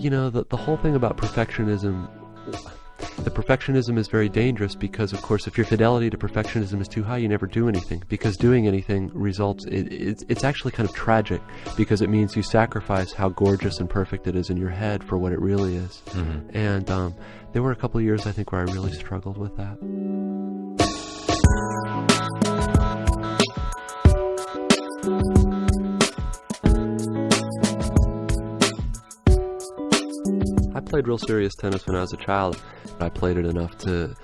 you know, the whole thing about perfectionism, the perfectionism is very dangerous because, of course, if your fidelity to perfectionism is too high, you never do anything, because doing anything results, it's actually kind of tragic, because it means you sacrifice how gorgeous and perfect it is in your head for what it really is. Mm-hmm. And there were a couple of years, I think, where I really struggled with that. I played real serious tennis when I was a child. I played it enough to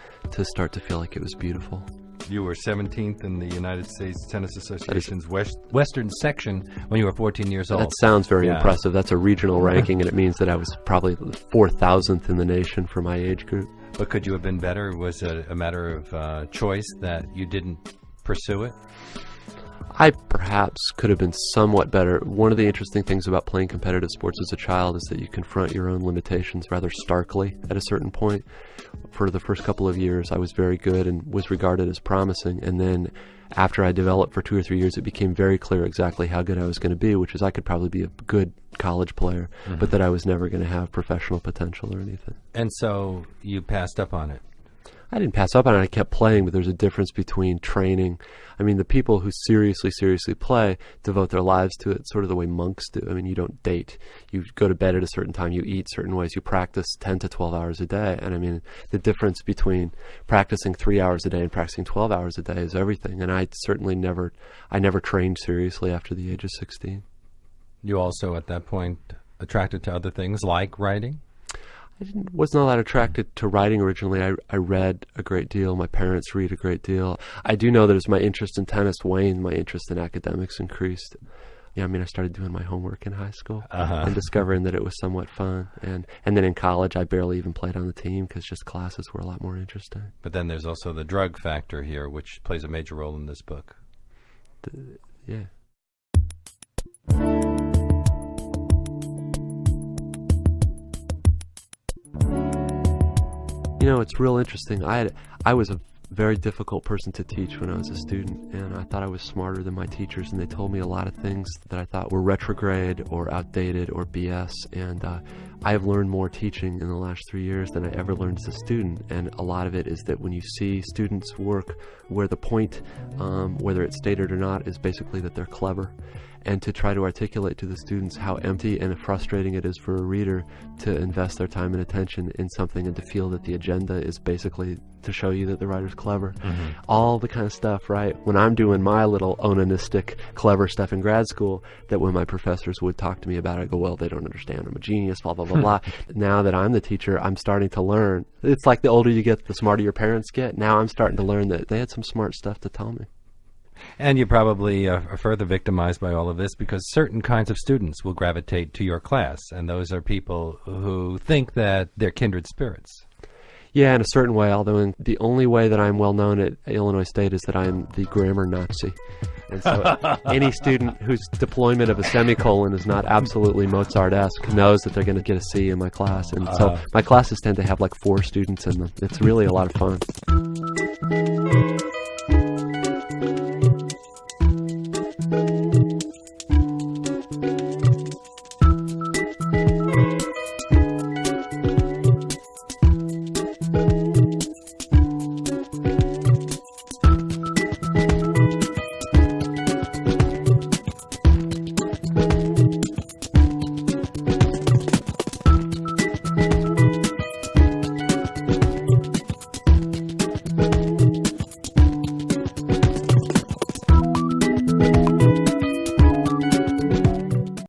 start to feel like it was beautiful. You were 17th in the United States Tennis Association's Western section when you were 14 years old. That sounds very impressive. That's a regional ranking, and it means that I was probably 4,000th in the nation for my age group. But could you have been better? Was it a matter of choice that you didn't pursue it? I perhaps could have been somewhat better. One of the interesting things about playing competitive sports as a child is that you confront your own limitations rather starkly at a certain point. For the first couple of years, I was very good and was regarded as promising. And then after I developed for 2 or 3 years, it became very clear exactly how good I was going to be, which is I could probably be a good college player, mm-hmm. but that I was never going to have professional potential or anything. And so you passed up on it? I didn't pass up on it. I kept playing, but there's a difference between training. I mean, the people who seriously play devote their lives to it, sort of the way monks do. I mean, you don't date. You go to bed at a certain time. You eat certain ways. You practice 10 to 12 hours a day. And I mean, the difference between practicing 3 hours a day and practicing 12 hours a day is everything. And I certainly never trained seriously after the age of 16. You also, at that point, attracted to other things like writing? I was not that attracted to writing originally. I read a great deal. My parents read a great deal. I do know that as my interest in tennis waned, my interest in academics increased. Yeah, I mean, I started doing my homework in high school and discovering that it was somewhat fun. And then in college, I barely even played on the team because just classes were a lot more interesting. But then there's also the drug factor here, which plays a major role in this book. Yeah. You know, it's real interesting. I was a very difficult person to teach when I was a student, and I thought I was smarter than my teachers, and they told me a lot of things that I thought were retrograde or outdated or BS, and I have learned more teaching in the last 3 years than I ever learned as a student, and a lot of it is that when you see students work where the point, whether it's stated or not, is basically that they're clever, and to try to articulate to the students how empty and frustrating it is for a reader to invest their time and attention in something and to feel that the agenda is basically to show you that the writer's clever. Mm-hmm. All the kind of stuff, right? When I'm doing my little onanistic, clever stuff in grad school, that when my professors would talk to me about it, I go, well, they don't understand. I'm a genius, blah, blah, blah, blah. Now that I'm the teacher, I'm starting to learn. It's like the older you get, the smarter your parents get. Now I'm starting to learn that they had some smart stuff to tell me. And you probably are further victimized by all of this because certain kinds of students will gravitate to your class, and those are people who think that they're kindred spirits. Yeah, in a certain way, although the only way that I'm well known at Illinois State is that I'm the grammar Nazi. And so any student whose deployment of a semicolon is not absolutely Mozart-esque knows that they're going to get a C in my class. And so my classes tend to have like 4 students in them. It's really a lot of fun.